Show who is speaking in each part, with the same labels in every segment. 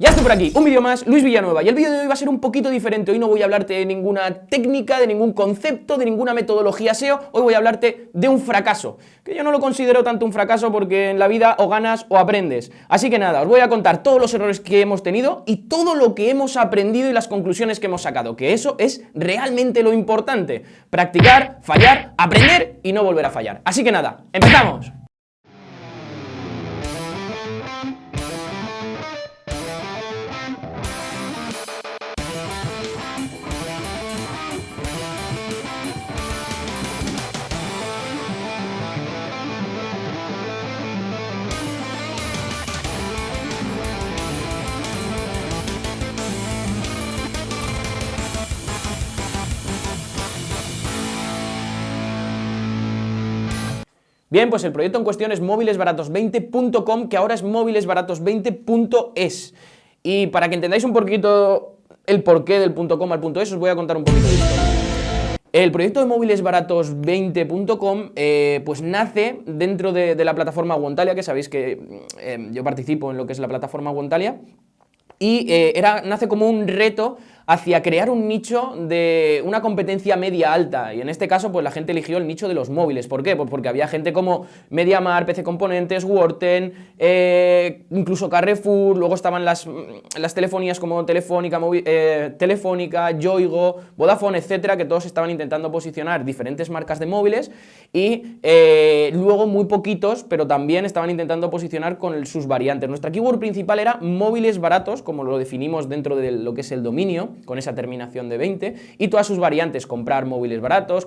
Speaker 1: Ya estoy por aquí, un vídeo más, Luis Villanueva, y el vídeo de hoy va a ser un poquito diferente. Hoy no voy a hablarte de ninguna técnica, de ningún concepto, de ninguna metodología SEO. Hoy voy a hablarte de un fracaso, que yo no lo considero tanto un fracaso porque en la vida o ganas o aprendes. Así que nada, os voy a contar todos los errores que hemos tenido y todo lo que hemos aprendido y las conclusiones que hemos sacado, que eso es realmente lo importante. Practicar, fallar, aprender y no volver a fallar. Así que nada, ¡empezamos! Bien, pues el proyecto en cuestión es móvilesbaratos20.com, que ahora es móvilesbaratos20.es. Y para que entendáis un poquito el porqué del .com al .es, os voy a contar un poquito de historia. El proyecto de móvilesbaratos20.com pues nace dentro de la plataforma Wontalia, que sabéis que yo participo en lo que es la plataforma Wontalia. Y nace como un reto hacia crear un nicho de una competencia media-alta, y en este caso pues la gente eligió el nicho de los móviles. ¿Por qué? Pues porque había gente como MediaMarkt, PC Componentes, Worten, incluso Carrefour, luego estaban las telefonías como Telefónica, Yoigo, Vodafone, etcétera, que todos estaban intentando posicionar diferentes marcas de móviles, y luego muy poquitos, pero también estaban intentando posicionar con sus variantes. Nuestra keyword principal era móviles baratos, como lo definimos dentro de lo que es el dominio, con esa terminación de 20, y todas sus variantes: comprar móviles baratos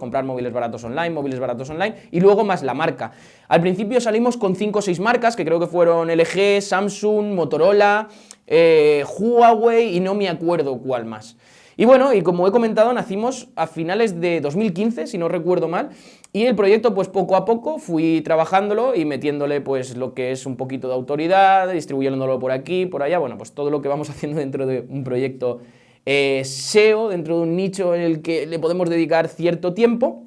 Speaker 1: online, y luego más la marca. Al principio salimos con 5 o 6 marcas, que creo que fueron LG, Samsung, Motorola, Huawei y no me acuerdo cuál más. Y bueno, y como he comentado, nacimos a finales de 2015, si no recuerdo mal, y el proyecto pues poco a poco fui trabajándolo y metiéndole pues lo que es un poquito de autoridad, distribuyéndolo por aquí, por allá, bueno, pues todo lo que vamos haciendo dentro de un proyecto SEO, dentro de un nicho en el que le podemos dedicar cierto tiempo.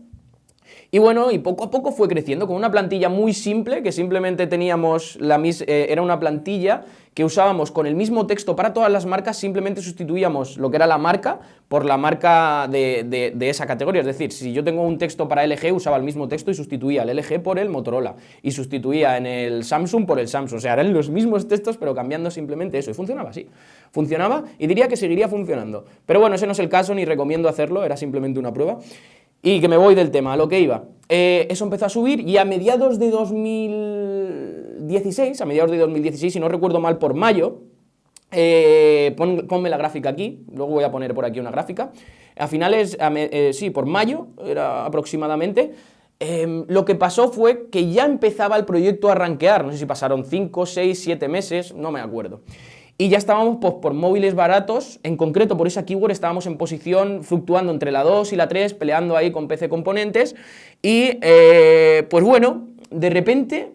Speaker 1: Y bueno, y poco a poco fue creciendo con una plantilla muy simple, que simplemente teníamos era una plantilla que usábamos con el mismo texto para todas las marcas. Simplemente sustituíamos lo que era la marca por la marca de esa categoría. Es decir, si yo tengo un texto para LG, usaba el mismo texto y sustituía el LG por el Motorola, y sustituía en el Samsung por el Samsung. O sea, eran los mismos textos, pero cambiando simplemente eso, y funcionaba así. Funcionaba, y diría que seguiría funcionando. Pero bueno, ese no es el caso, ni recomiendo hacerlo, era simplemente una prueba. Y que me voy del tema, a lo que iba. Eso empezó a subir, y a mediados de 2016, si no recuerdo mal, por mayo, ponme la gráfica aquí, luego voy a poner por aquí una gráfica, a finales, por mayo, era aproximadamente, lo que pasó fue que ya empezaba el proyecto a rankear. No sé si pasaron 5, 6, 7 meses, no me acuerdo. Y ya estábamos pues, por móviles baratos, en concreto por esa keyword estábamos en posición fluctuando entre la 2 y la 3, peleando ahí con PC Componentes, y pues bueno, de repente,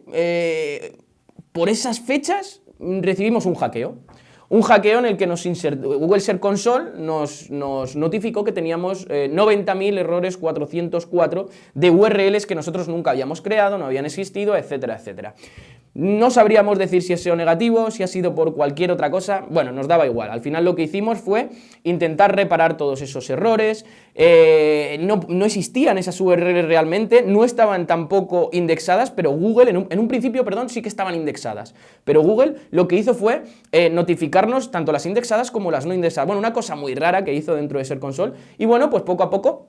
Speaker 1: por esas fechas, recibimos un hackeo. Un hackeo en el que Google Search Console nos notificó que teníamos 90.000 errores 404 de URLs que nosotros nunca habíamos creado, no habían existido, etcétera, etcétera. No sabríamos decir si es SEO negativo, si ha sido por cualquier otra cosa. Bueno, nos daba igual. Al final lo que hicimos fue intentar reparar todos esos errores. No existían esas URLs realmente, no estaban tampoco indexadas, pero Google, en un principio, perdón, sí que estaban indexadas. Pero Google lo que hizo fue notificarnos tanto las indexadas como las no indexadas. Bueno, una cosa muy rara que hizo dentro de Search Console. Y bueno, pues poco a poco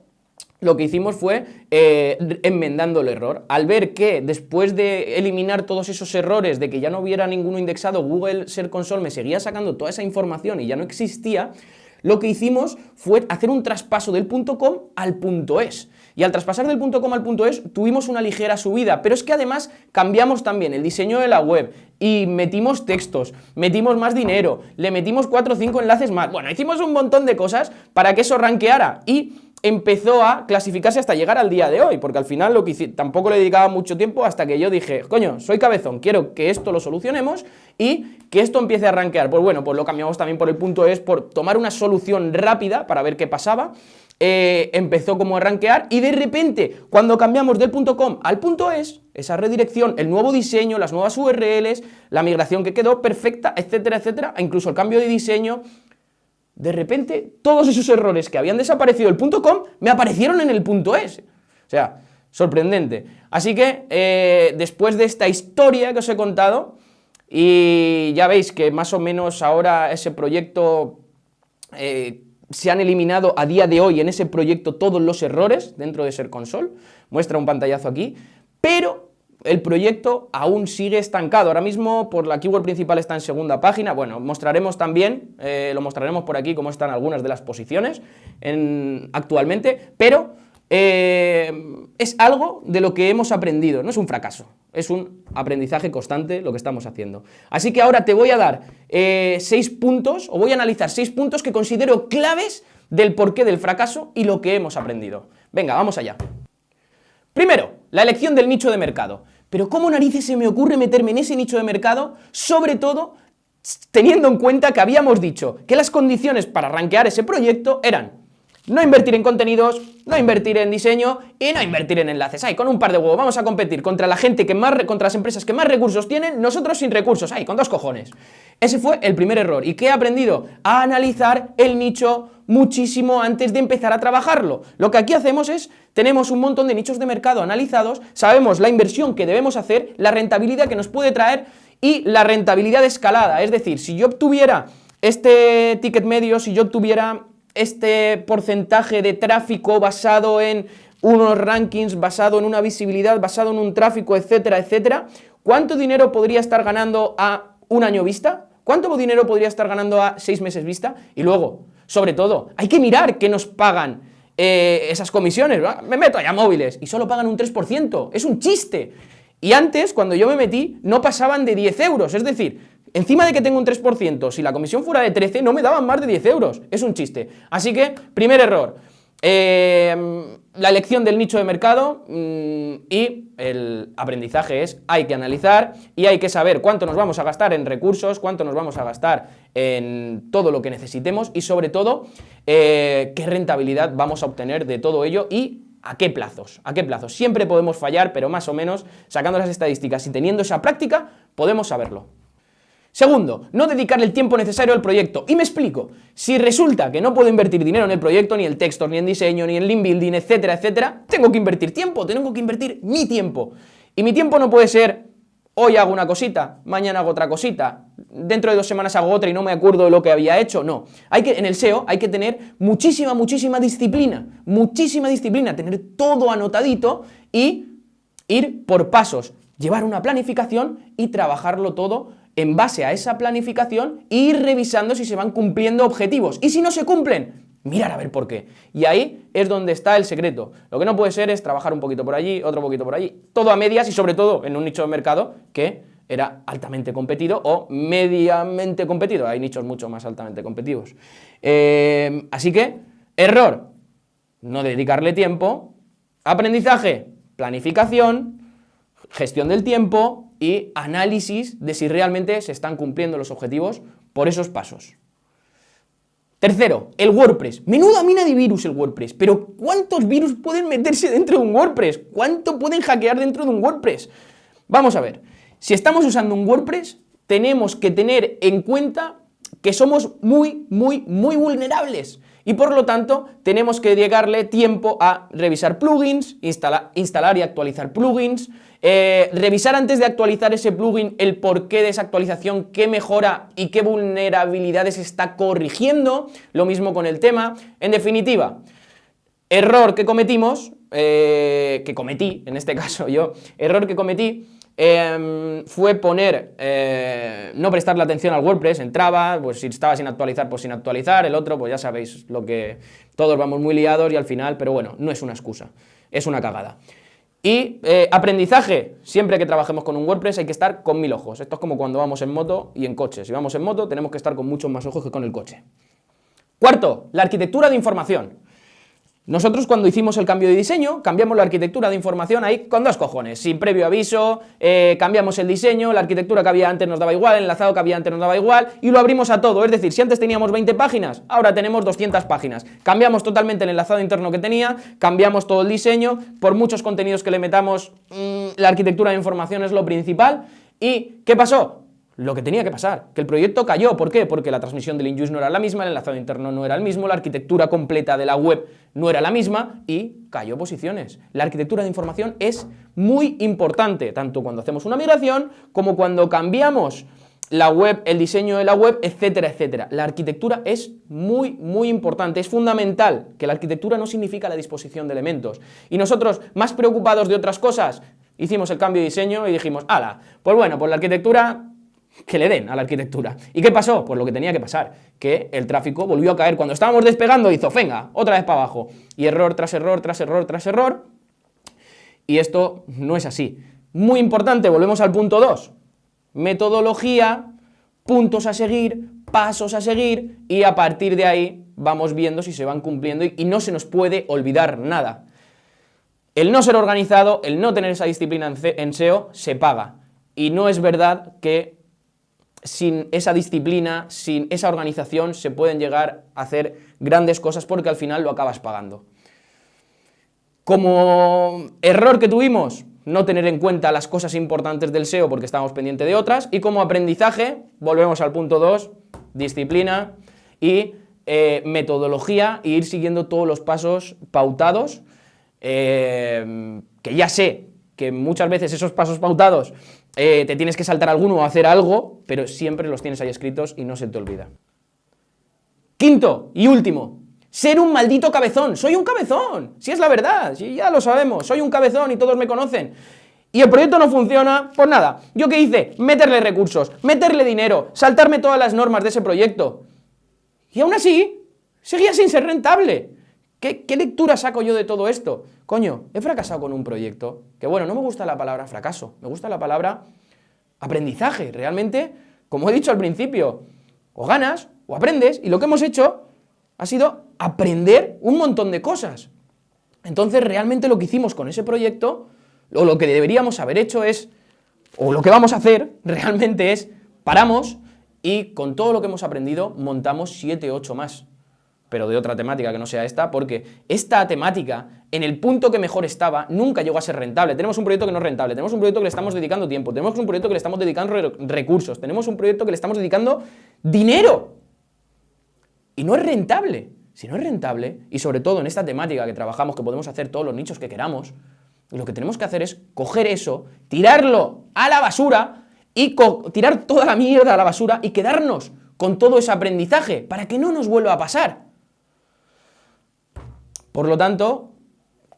Speaker 1: lo que hicimos fue enmendando el error. Al ver que después de eliminar todos esos errores, de que ya no hubiera ninguno indexado, Google Search Console me seguía sacando toda esa información y ya no existía, lo que hicimos fue hacer un traspaso del .com al .es. Y al traspasar del .com al .es tuvimos una ligera subida, pero es que además cambiamos también el diseño de la web y metimos textos, metimos más dinero, le metimos 4 o 5 enlaces más. Bueno, hicimos un montón de cosas para que eso rankeara, y empezó a clasificarse hasta llegar al día de hoy, porque al final lo que tampoco le dedicaba mucho tiempo hasta que yo dije, coño, soy cabezón, quiero que esto lo solucionemos y que esto empiece a rankear. Pues bueno, pues lo cambiamos también por el punto es, por tomar una solución rápida para ver qué pasaba. Empezó como a rankear y de repente, cuando cambiamos del .com al .es, esa redirección, el nuevo diseño, las nuevas URLs, la migración que quedó perfecta, etcétera, etcétera, incluso el cambio de diseño, de repente todos esos errores que habían desaparecido del .com me aparecieron en el .es. O sea, sorprendente. Así que después de esta historia que os he contado, y ya veis que más o menos ahora ese proyecto se han eliminado a día de hoy en ese proyecto todos los errores dentro de Search Console, muestra un pantallazo aquí, pero el proyecto aún sigue estancado. Ahora mismo por la keyword principal está en segunda página. Bueno, mostraremos también, lo mostraremos por aquí cómo están algunas de las posiciones actualmente, pero es algo de lo que hemos aprendido, no es un fracaso, es un aprendizaje constante lo que estamos haciendo. Así que ahora te voy a dar 6 puntos, o voy a analizar 6 puntos que considero claves del porqué del fracaso y lo que hemos aprendido. Venga, vamos allá. Primero, la elección del nicho de mercado. Pero ¿cómo narices se me ocurre meterme en ese nicho de mercado? Sobre todo teniendo en cuenta que habíamos dicho que las condiciones para rankear ese proyecto eran no invertir en contenidos, no invertir en diseño y no invertir en enlaces. Ay, con un par de huevos vamos a competir contra la gente que más, contra las empresas que más recursos tienen, nosotros sin recursos, ay, con 2 cojones. Ese fue el primer error. ¿Y qué he aprendido? A analizar el nicho muchísimo antes de empezar a trabajarlo. Lo que aquí hacemos es, tenemos un montón de nichos de mercado analizados, sabemos la inversión que debemos hacer, la rentabilidad que nos puede traer y la rentabilidad escalada. Es decir, si yo obtuviera este ticket medio, si yo obtuviera este porcentaje de tráfico basado en unos rankings, basado en una visibilidad, basado en un tráfico, etcétera, etcétera, ¿cuánto dinero podría estar ganando a un año vista? ¿Cuánto dinero podría estar ganando a 6 meses vista? Y luego, sobre todo, hay que mirar qué nos pagan esas comisiones. Me meto allá a móviles y solo pagan un 3%, es un chiste. Y antes, cuando yo me metí, no pasaban de 10 euros, es decir, encima de que tengo un 3%, si la comisión fuera de 13, no me daban más de 10 euros. Es un chiste. Así que, primer error, la elección del nicho de mercado y el aprendizaje es, hay que analizar y hay que saber cuánto nos vamos a gastar en recursos, cuánto nos vamos a gastar en todo lo que necesitemos y sobre todo, qué rentabilidad vamos a obtener de todo ello y ¿a qué plazos? ¿A qué plazos? Siempre podemos fallar, pero más o menos, sacando las estadísticas y teniendo esa práctica, podemos saberlo. Segundo, no dedicarle el tiempo necesario al proyecto. Y me explico, si resulta que no puedo invertir dinero en el proyecto, ni en textos, ni en diseño, ni en link building, etcétera, etcétera, tengo que invertir tiempo, tengo que invertir mi tiempo. Y mi tiempo no puede ser, hoy hago una cosita, mañana hago otra cosita, dentro de 2 semanas hago otra y no me acuerdo de lo que había hecho, no. En el SEO hay que tener muchísima disciplina, tener todo anotadito y ir por pasos, llevar una planificación y trabajarlo todo en base a esa planificación e ir revisando si se van cumpliendo objetivos. Y si no se cumplen, mirar a ver por qué. Y ahí es donde está el secreto. Lo que no puede ser es trabajar un poquito por allí, otro poquito por allí, todo a medias y sobre todo en un nicho de mercado que era altamente competido o mediamente competido. Hay nichos mucho más altamente competitivos. Así que, error, no dedicarle tiempo. Aprendizaje, planificación, gestión del tiempo y análisis de si realmente se están cumpliendo los objetivos por esos pasos. Tercero, el WordPress. Menuda mina de virus el WordPress, pero ¿cuántos virus pueden meterse dentro de un WordPress? ¿Cuánto pueden hackear dentro de un WordPress? Vamos a ver, si estamos usando un WordPress, tenemos que tener en cuenta que somos muy vulnerables. Y por lo tanto, tenemos que dedicarle tiempo a revisar plugins, instalar y actualizar plugins, revisar antes de actualizar ese plugin el porqué de esa actualización, qué mejora y qué vulnerabilidades está corrigiendo, lo mismo con el tema. En definitiva, error que cometimos, que cometí, en este caso yo, error que cometí, fue poner, no prestarle atención al WordPress, entraba, pues si estaba sin actualizar, pues sin actualizar, el otro, pues ya sabéis lo que todos vamos muy liados y al final, pero bueno, no es una excusa, es una cagada. Y aprendizaje, siempre que trabajemos con un WordPress hay que estar con 1000 ojos, esto es como cuando vamos en moto y en coche, si vamos en moto tenemos que estar con muchos más ojos que con el coche. Cuarto, la arquitectura de información. Nosotros cuando hicimos el cambio de diseño, cambiamos la arquitectura de información ahí con 2 cojones, sin previo aviso, cambiamos el diseño, la arquitectura que había antes nos daba igual, el enlazado que había antes nos daba igual, y lo abrimos a todo, es decir, si antes teníamos 20 páginas, ahora tenemos 200 páginas, cambiamos totalmente el enlazado interno que tenía, cambiamos todo el diseño, por muchos contenidos que le metamos, la arquitectura de información es lo principal, ¿y qué pasó? Lo que tenía que pasar, que el proyecto cayó. ¿Por qué? Porque la transmisión del in-use no era la misma, el enlazado interno no era el mismo, la arquitectura completa de la web no era la misma y cayó posiciones. La arquitectura de información es muy importante, tanto cuando hacemos una migración como cuando cambiamos la web, el diseño de la web, etcétera, etcétera. La arquitectura es muy, muy importante, es fundamental, que la arquitectura no significa la disposición de elementos. Y nosotros, más preocupados de otras cosas, hicimos el cambio de diseño y dijimos, ¡hala! Pues bueno, pues la arquitectura... que le den a la arquitectura. ¿Y qué pasó? Pues lo que tenía que pasar, que el tráfico volvió a caer. Cuando estábamos despegando hizo, venga, otra vez para abajo. Y error tras error, tras error, tras error. Y esto no es así. Muy importante, volvemos al punto 2. Metodología, puntos a seguir, pasos a seguir, y a partir de ahí vamos viendo si se van cumpliendo y no se nos puede olvidar nada. El no ser organizado, el no tener esa disciplina en SEO, se paga. Y no es verdad que sin esa disciplina, sin esa organización, se pueden llegar a hacer grandes cosas porque al final lo acabas pagando. Como error que tuvimos, no tener en cuenta las cosas importantes del SEO porque estábamos pendientes de otras, y como aprendizaje, volvemos al punto 2, disciplina y metodología, e ir siguiendo todos los pasos pautados, que ya sé que muchas veces esos pasos pautados te tienes que saltar alguno o hacer algo, pero siempre los tienes ahí escritos y no se te olvida. Quinto y último, ser un maldito cabezón. Soy un cabezón, si es la verdad, si ya lo sabemos, soy un cabezón y todos me conocen. Y el proyecto no funciona, pues nada, ¿yo qué hice? Meterle recursos, meterle dinero, saltarme todas las normas de ese proyecto. Y aún así, seguía sin ser rentable. ¿Qué lectura saco yo de todo esto? Coño, he fracasado con un proyecto, que bueno, no me gusta la palabra fracaso, me gusta la palabra aprendizaje. Realmente, como he dicho al principio, o ganas o aprendes, y lo que hemos hecho ha sido aprender un montón de cosas. Entonces, realmente lo que hicimos con ese proyecto, o lo que deberíamos haber hecho es, o lo que vamos a hacer realmente es, paramos y con todo lo que hemos aprendido montamos 7, 8 más. Pero de otra temática que no sea esta, porque esta temática, en el punto que mejor estaba, nunca llegó a ser rentable. Tenemos un proyecto que no es rentable, tenemos un proyecto que le estamos dedicando tiempo, tenemos un proyecto que le estamos dedicando recursos, tenemos un proyecto que le estamos dedicando dinero. Y no es rentable. Si no es rentable, y sobre todo en esta temática que trabajamos, que podemos hacer todos los nichos que queramos, lo que tenemos que hacer es coger eso, tirarlo a la basura, y tirar toda la mierda a la basura y quedarnos con todo ese aprendizaje, para que no nos vuelva a pasar. Por lo tanto,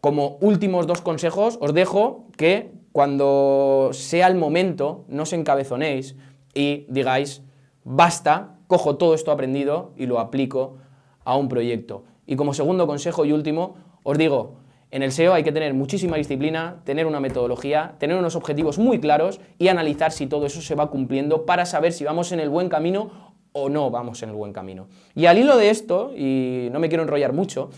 Speaker 1: como últimos 2 consejos, os dejo que cuando sea el momento, no os encabezonéis y digáis, basta, cojo todo esto aprendido y lo aplico a un proyecto. Y como segundo consejo y último, os digo, en el SEO hay que tener muchísima disciplina, tener una metodología, tener unos objetivos muy claros y analizar si todo eso se va cumpliendo para saber si vamos en el buen camino o no vamos en el buen camino. Y al hilo de esto, y no me quiero enrollar mucho,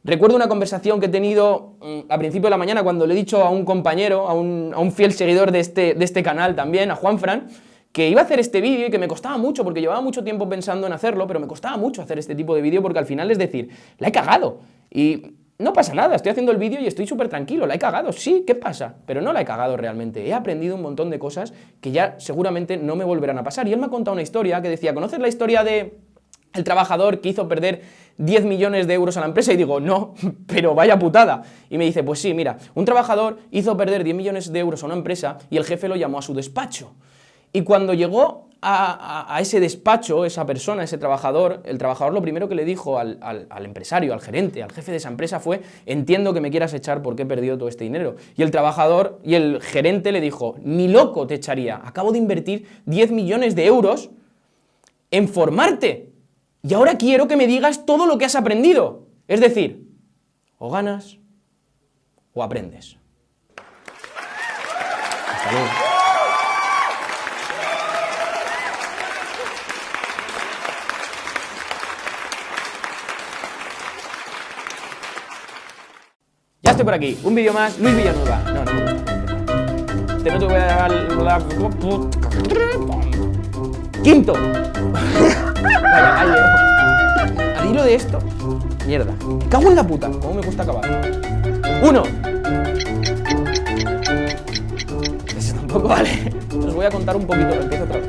Speaker 1: recuerdo una conversación que he tenido a principio de la mañana cuando le he dicho a un compañero, a un fiel seguidor de este canal también, a Juanfran, que iba a hacer este vídeo y que me costaba mucho porque llevaba mucho tiempo pensando en hacerlo, pero me costaba mucho hacer este tipo de vídeo porque al final es decir, la he cagado y no pasa nada, estoy haciendo el vídeo y estoy súper tranquilo, la he cagado, sí, ¿qué pasa? Pero no la he cagado realmente, he aprendido un montón de cosas que ya seguramente no me volverán a pasar. Y él me ha contado una historia que decía, ¿conoces la historia de el trabajador que hizo perder 10 millones de euros a la empresa? Y digo, no, pero vaya putada. Y me dice, pues sí, mira, un trabajador hizo perder 10 millones de euros a una empresa y el jefe lo llamó a su despacho. Y cuando llegó a ese despacho, esa persona, ese trabajador, el trabajador lo primero que le dijo al empresario, al gerente, al jefe de esa empresa fue, entiendo que me quieras echar porque he perdido todo este dinero. Y el trabajador y el gerente le dijo, ni loco te echaría, acabo de invertir 10 millones de euros en formarte. Y ahora quiero que me digas todo lo que has aprendido. Es decir, o ganas o aprendes. Hasta luego. Ya estoy por aquí. Un vídeo más. Luis Villanueva. No, no me gusta. No te voy a dar la... Quinto. Vaya, ahí llego. Al hilo de esto. Mierda. Me cago en la puta. ¿Cómo me cuesta acabar? 1. Eso tampoco vale. Os voy a contar un poquito. Empiezo otra vez.